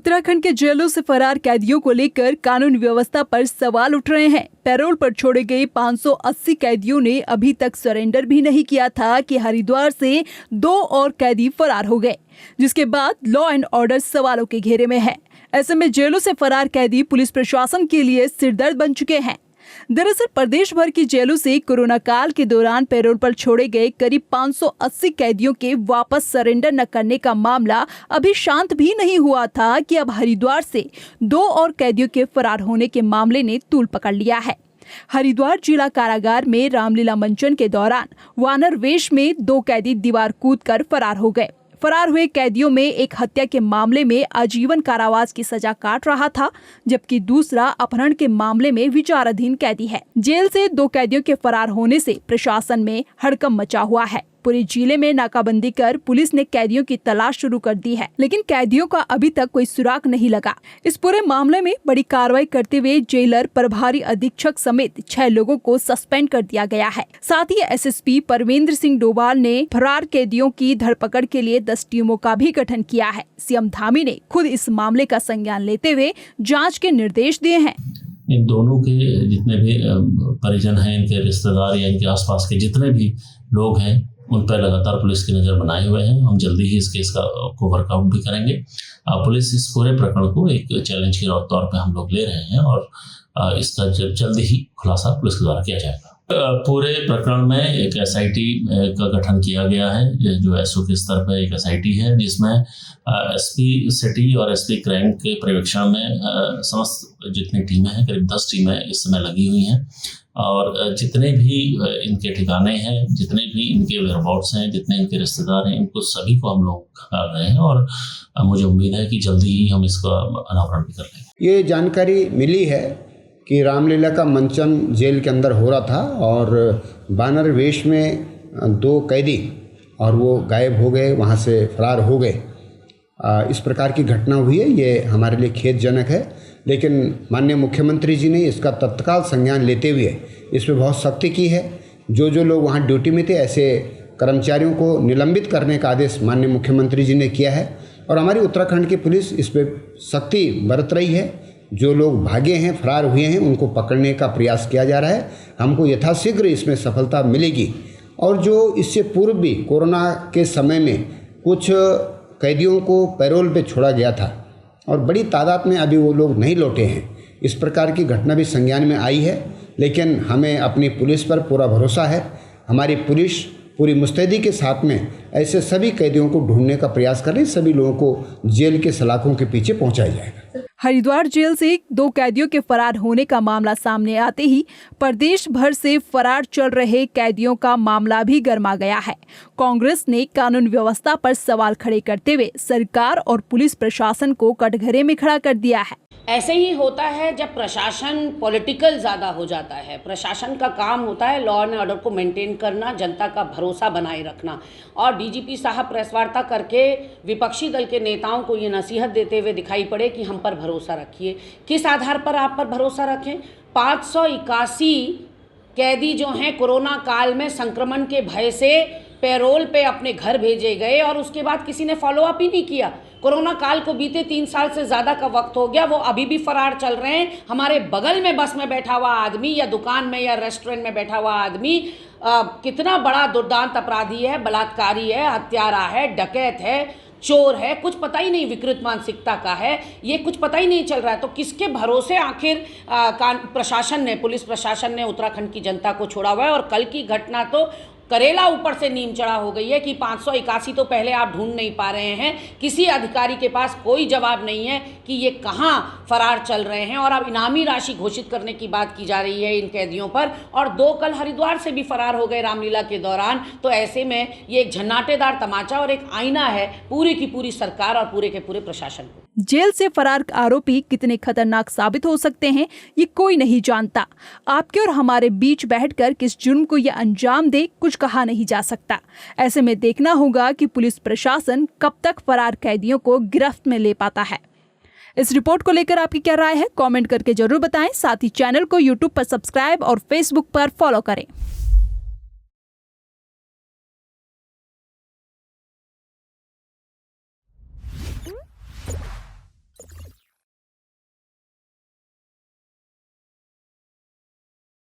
उत्तराखंड के जेलों से फरार कैदियों को लेकर कानून व्यवस्था पर सवाल उठ रहे हैं। पैरोल पर छोड़े गए 580 कैदियों ने अभी तक सरेंडर भी नहीं किया था कि हरिद्वार से 2 और कैदी फरार हो गए, जिसके बाद लॉ एंड ऑर्डर सवालों के घेरे में है। ऐसे में जेलों से फरार कैदी पुलिस प्रशासन के लिए सिरदर्द बन चुके हैं। दरअसल प्रदेश भर की जेलों से कोरोना काल के दौरान पैरोल पर छोड़े गए करीब 580 कैदियों के वापस सरेंडर न करने का मामला अभी शांत भी नहीं हुआ था कि अब हरिद्वार से 2 और कैदियों के फरार होने के मामले ने तूल पकड़ लिया है। हरिद्वार जिला कारागार में रामलीला मंचन के दौरान वानर वेश में 2 कैदी दीवार कूदकर फरार हो गए। फरार हुए कैदियों में एक हत्या के मामले में आजीवन कारावास की सजा काट रहा था, जबकि दूसरा अपहरण के मामले में विचाराधीन कैदी है। जेल से 2 कैदियों के फरार होने से प्रशासन में हड़कंप मचा हुआ है। पूरे जिले में नाकाबंदी कर पुलिस ने कैदियों की तलाश शुरू कर दी है, लेकिन कैदियों का अभी तक कोई सुराग नहीं लगा। इस पूरे मामले में बड़ी कार्रवाई करते हुए जेलर प्रभारी अधीक्षक समेत 6 लोगों को सस्पेंड कर दिया गया है। साथ ही एसएसपी परवेंद्र सिंह डोभाल ने फरार कैदियों की धरपकड़ के लिए 10 टीमों का भी गठन किया है। सीएम धामी ने खुद इस मामले का संज्ञान लेते हुए जाँच के निर्देश दिए हैं। इन दोनों के जितने भी परिजन हैं, इनके रिश्तेदार या इनके आसपास के जितने भी लोग हैं, उन पर लगातार पुलिस की नज़र बनाए हुए हैं। हम जल्दी ही इस केस को वर्कआउट भी करेंगे। पुलिस इस पूरे प्रकरण को एक चैलेंज के तौर पे हम लोग ले रहे हैं और इसका जल्दी ही खुलासा पुलिस के द्वारा किया जाएगा। पूरे प्रकरण में एक एसआईटी का गठन किया गया है, जो एसओ के स्तर पर एक एसआईटी है, जिसमें एसपी सिटी और एसपी क्राइम के पर्यवेक्षण में समस्त जितनी टीमें हैं, करीब 10 टीमें इस समय लगी हुई हैं और जितने भी इनके ठिकाने हैं, जितने भी इनके वेयरहाउस हैं, जितने इनके रिश्तेदार हैं, इनको सभी को हम लोग कर रहे हैं और मुझे उम्मीद है कि जल्दी ही हम इसका अनावरण भी कर लेंगे। ये जानकारी मिली है कि रामलीला का मंचन जेल के अंदर हो रहा था और बानर वेश में 2 कैदी और वो गायब हो गए, वहाँ से फरार हो गए। इस प्रकार की घटना हुई है, ये हमारे लिए खेदजनक है, लेकिन माननीय मुख्यमंत्री जी ने इसका तत्काल संज्ञान लेते हुए इस पर बहुत सख्ती की है। जो लोग वहाँ ड्यूटी में थे, ऐसे कर्मचारियों को निलंबित करने का आदेश माननीय मुख्यमंत्री जी ने किया है और हमारी उत्तराखंड की पुलिस इस पर सख्ती बरत रही है। जो लोग भागे हैं, फरार हुए हैं, उनको पकड़ने का प्रयास किया जा रहा है। हमको यथाशीघ्र इसमें सफलता मिलेगी। और जो इससे पूर्व भी कोरोना के समय में कुछ कैदियों को पैरोल पे छोड़ा गया था और बड़ी तादाद में अभी वो लोग नहीं लौटे हैं। इस प्रकार की घटना भी संज्ञान में आई है, लेकिन हमें अपनी पुलिस पर पूरा भरोसा है। हमारी पुलिस पूरी मुस्तैदी के साथ में ऐसे सभी कैदियों को ढूंढने का प्रयास कर रही है। सभी लोगों को जेल के सलाखों के पीछे पहुंचाया जाएगा। हरिद्वार जेल से 2 कैदियों के फरार होने का मामला सामने आते ही प्रदेश भर से फरार चल रहे कैदियों का मामला भी गर्मा गया है। कांग्रेस ने कानून व्यवस्था पर सवाल खड़े करते हुए सरकार और पुलिस प्रशासन को कटघरे में खड़ा कर दिया है। ऐसे ही होता है जब प्रशासन पॉलिटिकल ज़्यादा हो जाता है। प्रशासन का काम होता है लॉ एंड ऑर्डर को मेंटेन करना, जनता का भरोसा बनाए रखना। और डीजीपी साहब प्रेस वार्ता करके विपक्षी दल के नेताओं को ये नसीहत देते हुए दिखाई पड़े कि हम पर भरोसा रखिए। किस आधार पर आप पर भरोसा रखें? 581 कैदी जो हैं कोरोना काल में संक्रमण के भय से पैरोल पे अपने घर भेजे गए और उसके बाद किसी ने फॉलोअप ही नहीं किया। कोरोना काल को बीते 3 साल से ज़्यादा का वक्त हो गया, वो अभी भी फरार चल रहे हैं। हमारे बगल में बस में बैठा हुआ आदमी या दुकान में या रेस्टोरेंट में बैठा हुआ आदमी कितना बड़ा दुर्दांत अपराधी है, बलात्कारी है, हत्यारा है, डकैत है, चोर है, कुछ पता ही नहीं, विकृत मानसिकता का है, ये कुछ पता ही नहीं चल रहा है। तो किसके भरोसे आखिर प्रशासन ने, पुलिस प्रशासन ने उत्तराखंड की जनता को छोड़ा हुआ है। और कल की घटना तो करेला ऊपर से नीम चढ़ा हो गई है कि 581 तो पहले आप ढूंढ नहीं पा रहे हैं, किसी अधिकारी के पास कोई जवाब नहीं है कि ये कहाँ फरार चल रहे हैं। और अब इनामी राशि घोषित करने की बात की जा रही है इन कैदियों पर, और 2 कल हरिद्वार से भी फरार हो गए रामलीला के दौरान। तो ऐसे में ये एक झन्नाटेदार तमाचा और एक आईना है पूरी की पूरी सरकार और पूरे के पूरे प्रशासन को। जेल से फरार आरोपी कितने खतरनाक साबित हो सकते हैं, ये कोई नहीं जानता। आपके और हमारे बीच बैठकर किस जुर्म को ये अंजाम दे, कुछ कहा नहीं जा सकता। ऐसे में देखना होगा कि पुलिस प्रशासन कब तक फरार कैदियों को गिरफ्त में ले पाता है। इस रिपोर्ट को लेकर आपकी क्या राय है, कमेंट करके जरूर बताएं। साथ ही चैनल को यूट्यूब पर सब्सक्राइब और फेसबुक पर फॉलो करें।